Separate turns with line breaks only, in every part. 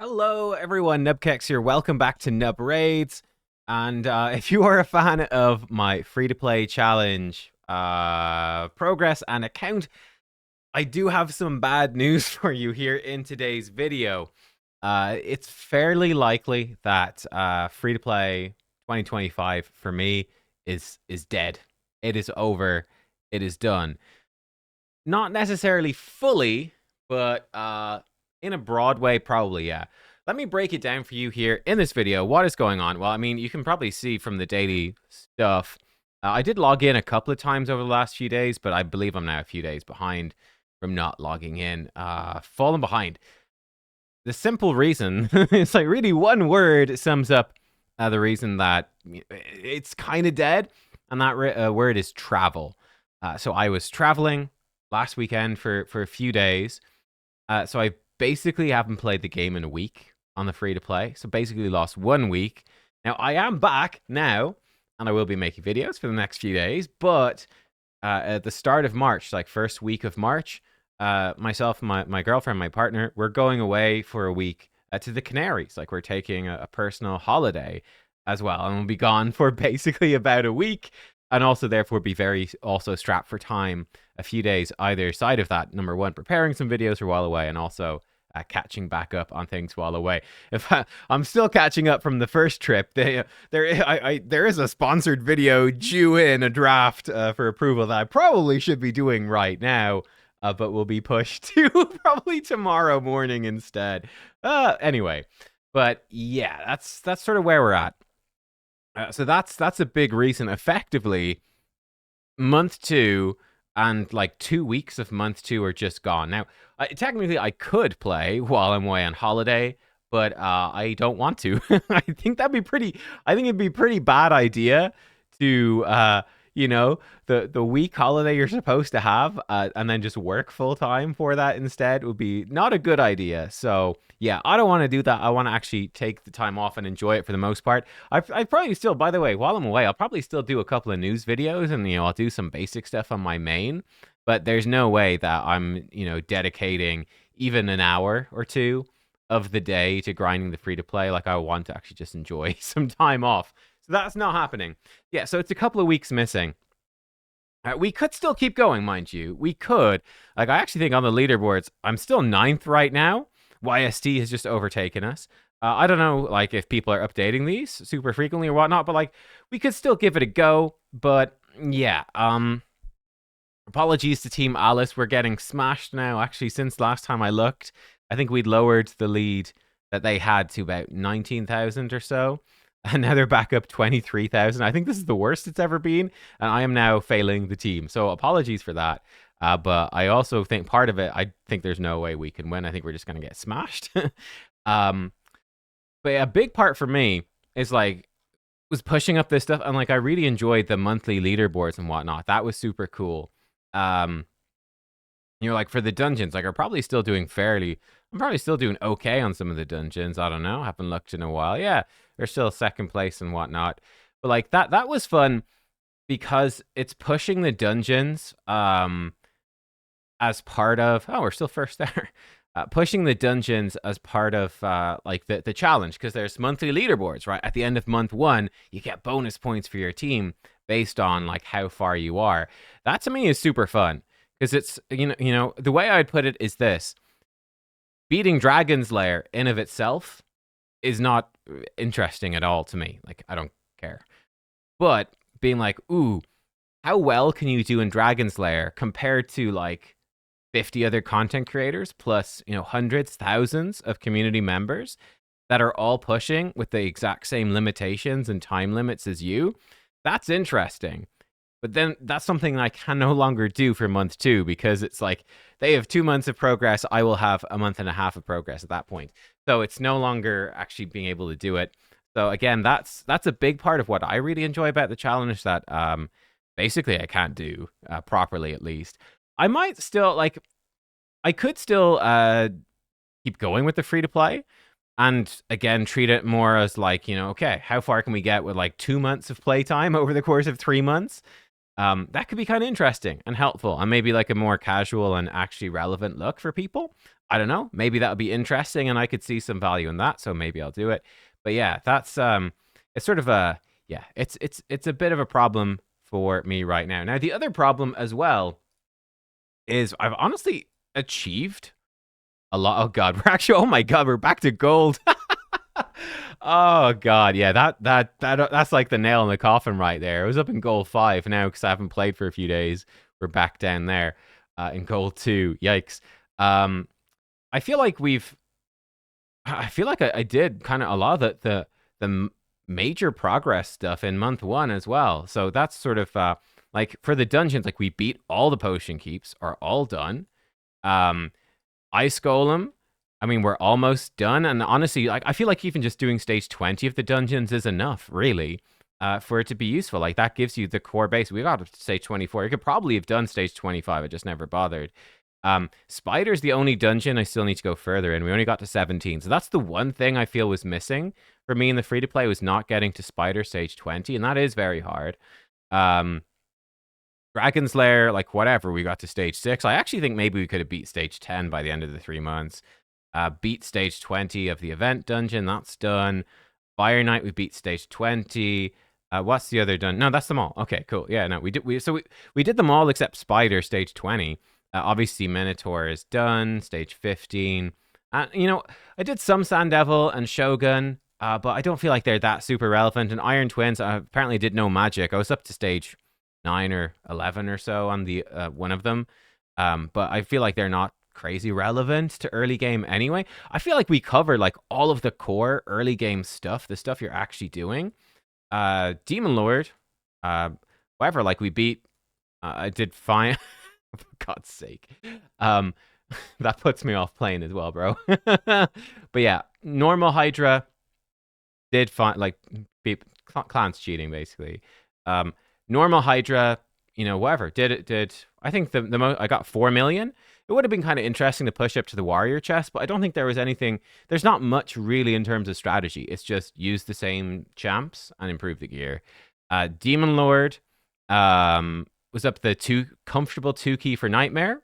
Hello, everyone. Nubkeks here. Welcome back to Nub Raids. And if you are a fan of my free-to-play challenge progress and account, I do have some bad news for you here in today's video. It's fairly likely that free-to-play 2025 for me is dead. It is over. It is done. Not necessarily fully, but in a broad way, probably, yeah. Let me break it down for you here in this video. What is going on? Well, I mean, you can probably see from the daily stuff. I did log in a couple of times over the last few days, but I believe I'm now a few days behind from not logging in. Fallen behind. The simple reason, it's like really one word sums up the reason that it's kind of dead, and that word is travel. So I was traveling last weekend for a few days. So I basically haven't played the game in a week on the free-to-play. So basically lost 1 week. Now, I am back now, and I will be making videos for the next few days. But at the start of March, like first week of March, myself, my girlfriend, my partner, we're going away for a week to the Canaries. Like we're taking a personal holiday as well. And we'll be gone for basically about a week. And also, therefore, be very also strapped for time a few days either side of that. Number one, preparing some videos for while away, and also catching back up on things while away. I'm still catching up from the first trip. There is a sponsored video due in a draft for approval that I probably should be doing right now, but will be pushed to probably tomorrow morning instead. Anyway, but yeah, that's sort of where we're at. So that's a big reason. Effectively, month 2 and like 2 weeks of month 2 are just gone. Now, technically, I could play while I'm away on holiday, but I don't want to. I think that'd be pretty. I think it'd be a pretty bad idea to the week holiday you're supposed to have and then just work full time for that instead would be not a good idea. So yeah, I don't want to do that. I want to actually take the time off and enjoy it for the most part. I probably still, by the way, while I'm away, I'll probably still do a couple of news videos and I'll do some basic stuff on my main. But there's no way that I'm dedicating even an hour or two of the day to grinding the free to play. Like I want to actually just enjoy some time off. So that's not happening. Yeah, so it's a couple of weeks missing. We could still keep going, mind you. We could. Like, I actually think on the leaderboards, I'm still 9th right now. YST has just overtaken us. I don't know, like, if people are updating these super frequently or whatnot, but, like, we could still give it a go. But, yeah, apologies to Team Alice. We're getting smashed now. Actually, since last time I looked, I think we'd lowered the lead that they had to about 19,000 or so. And now they're back up 23,000. I think this is the worst it's ever been. And I am now failing the team. So apologies for that. But I also think part of it, I think there's no way we can win. I think we're just going to get smashed. But a big part for me is like, was pushing up this stuff. And like, I really enjoyed the monthly leaderboards and whatnot. That was super cool. Like for the dungeons, like I'm probably still doing okay on some of the dungeons. I don't know. Haven't looked in a while. Yeah, they're still second place and whatnot. But like that was fun because it's pushing the dungeons as part of. Oh, we're still first there. Pushing the dungeons as part of like the challenge, because there's monthly leaderboards, right? At the end of month 1, you get bonus points for your team based on like how far you are. That to me is super fun. Because it's, the way I'd put it is this. Beating Dragon's Lair in of itself is not interesting at all to me. Like, I don't care. But being like, ooh, how well can you do in Dragon's Lair compared to, like, 50 other content creators plus, hundreds, thousands of community members that are all pushing with the exact same limitations and time limits as you? That's interesting. But then that's something I can no longer do for month 2 because it's like they have 2 months of progress. I will have a month and a half of progress at that point. So it's no longer actually being able to do it. So again, that's a big part of what I really enjoy about the challenge that basically I can't do properly, at least. I might still I could still keep going with the free to play. And again, treat it more as like, okay, how far can we get with like 2 months of playtime over the course of 3 months? that could be kind of interesting and helpful, and maybe like a more casual and actually relevant look for people. I don't know. Maybe that would be interesting, and I could see some value in that. So maybe I'll do it. But yeah, that's it's sort of a yeah, it's a bit of a problem for me right now. Now the other problem as well is I've honestly achieved a lot. Oh god, we're actually, oh my god, we're back to gold. Oh god, yeah, that's like the nail in the coffin right there. I was up in gold 5 now because I haven't played for a few days. We're back down there in gold 2. Yikes. Um, I feel like I did kind of a lot of the major progress stuff in month 1 as well. So that's sort of like for the dungeons, like we beat all the potion keeps, are all done. Ice Golem, I mean, we're almost done. And honestly, like I feel like even just doing stage 20 of the dungeons is enough, really, for it to be useful. Like that gives you the core base. We got to stage 24. You could probably have done stage 25. I just never bothered. Spider's the only dungeon I still need to go further in. We only got to 17. So that's the one thing I feel was missing for me in the free-to-play, was not getting to Spider stage 20. And that is very hard. Dragon's Lair, like whatever, we got to stage 6. I actually think maybe we could have beat stage 10 by the end of the 3 months. Beat stage 20 of the event dungeon, that's done. Fire Knight, we beat stage 20. What's the other done? No, that's them all. Okay, cool. Yeah, no, we did them all except Spider stage 20. Obviously Minotaur is done, stage 15. You know, I did some Sand Devil and Shogun, but I don't feel like they're that super relevant. And Iron Twins, I apparently did no magic. I was up to stage 9 or 11 or so on the one of them. But I feel like they're not crazy relevant to early game anyway. I feel like we covered like all of the core early game stuff, the stuff you're actually doing. Demon Lord, whatever, like we beat, I did fine. For God's sake. That puts me off playing as well, bro. But yeah, normal Hydra did fine, like clans cheating basically. Normal Hydra, you know, whatever. Did I think the most I got 4 million? It would have been kind of interesting to push up to the warrior chest, but I don't think there was anything. There's not much really in terms of strategy. It's just use the same champs and improve the gear. Demon Lord was up the comfortable 2 key for Nightmare.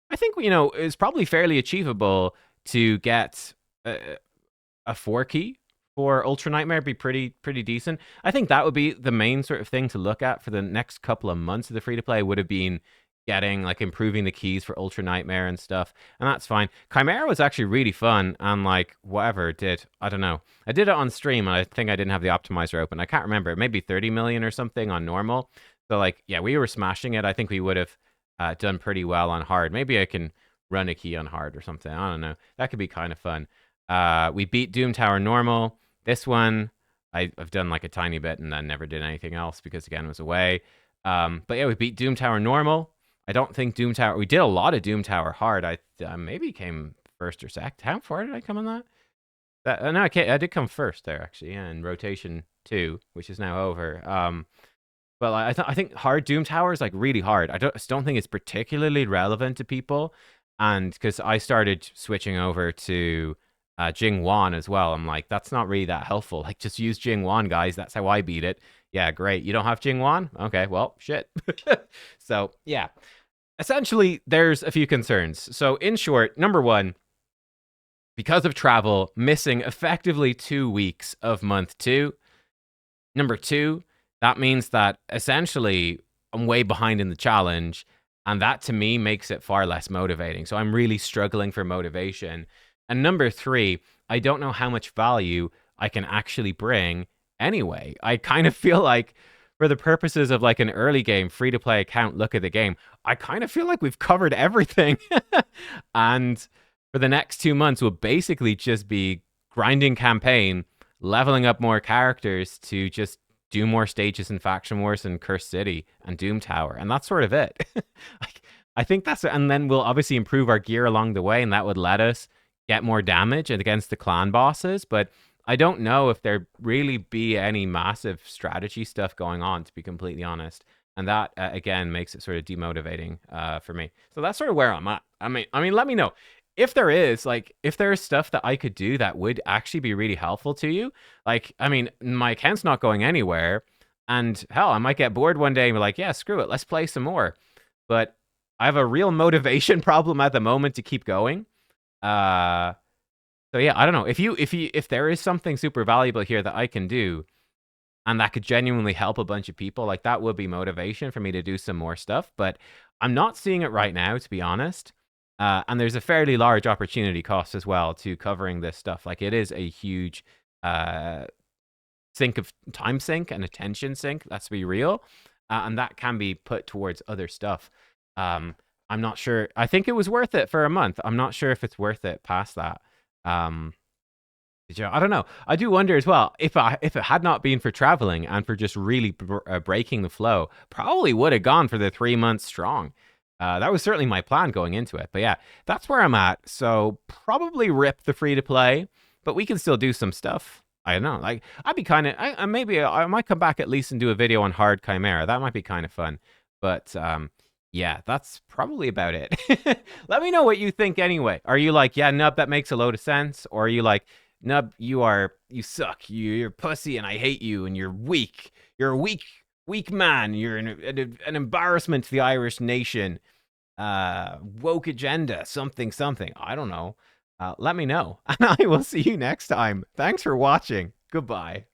I think, you know, it's probably fairly achievable to get a 4 key for Ultra Nightmare. Be pretty decent. I think that would be the main sort of thing to look at for the next couple of months of the free to play, would have been getting like improving the keys for Ultra Nightmare and stuff, and that's fine. Chimera was actually really fun, and like whatever I don't know. I did it on stream, and I think I didn't have the optimizer open. I can't remember. Maybe 30 million or something on normal. So like, yeah, we were smashing it. I think we would have done pretty well on hard. Maybe I can run a key on hard or something. I don't know. That could be kind of fun. We beat Doom Tower normal. This one, I've done like a tiny bit and then never did anything else because again it was away. But yeah, we beat Doom Tower normal. I don't think Doom Tower. We did a lot of Doom Tower hard. I maybe came first or second. How far did I come on that? No, I did come first there actually. Yeah, in rotation 2, which is now over. But like, I think hard Doom Tower is like really hard. I just don't think it's particularly relevant to people, and because I started switching over to Jing Wan as well, I'm like, that's not really that helpful. Like, just use Jing Wan, guys. That's how I beat it. Yeah, great. You don't have Jing Wan? Okay, well, shit. So yeah. Essentially, there's a few concerns. So, in short, number 1, because of travel, missing effectively 2 weeks of month 2. Number 2, that means that essentially I'm way behind in the challenge, and that to me makes it far less motivating. So, I'm really struggling for motivation. And number 3, I don't know how much value I can actually bring anyway. I kind of feel like, for the purposes of like an early game free-to-play account look at the game, I kind of feel like we've covered everything. And for the next 2 months, we'll basically just be grinding campaign, leveling up more characters to just do more stages in Faction Wars and Cursed City and Doom Tower. And that's sort of it. Like, I think that's it. And then we'll obviously improve our gear along the way, and that would let us get more damage against the clan bosses. But I don't know if there really be any massive strategy stuff going on, to be completely honest. And that, again, makes it sort of demotivating for me. So that's sort of where I'm at. I mean, let me know. If there is, like, if there is stuff that I could do that would actually be really helpful to you. Like, I mean, my account's not going anywhere. And hell, I might get bored one day and be like, yeah, screw it, let's play some more. But I have a real motivation problem at the moment to keep going. Uh, so yeah, I don't know. If there is something super valuable here that I can do and that could genuinely help a bunch of people, like that would be motivation for me to do some more stuff. But I'm not seeing it right now, to be honest. And there's a fairly large opportunity cost as well to covering this stuff. Like it is a huge uh, sink of time sink and attention sink. Let's be real, and that can be put towards other stuff. I'm not sure. I think it was worth it for a month. I'm not sure if it's worth it past that. Um, I don't know. I do wonder as well if it had not been for traveling and for just really breaking the flow, probably would have gone for the 3 months strong. That was certainly my plan going into it. But yeah, that's where I'm at. So probably rip the free to play, but we can still do some stuff. I don't know. Like I'd be kind of maybe I might come back at least and do a video on hard chimera. That might be kind of fun. But yeah, that's probably about it. Let me know what you think anyway. Are you like, yeah, Nub, that makes a load of sense? Or are you like, Nub, you suck. You're pussy and I hate you and you're weak. You're a weak man. You're an embarrassment to the Irish nation. Woke agenda, something. I don't know. Let me know. And I will see you next time. Thanks for watching. Goodbye.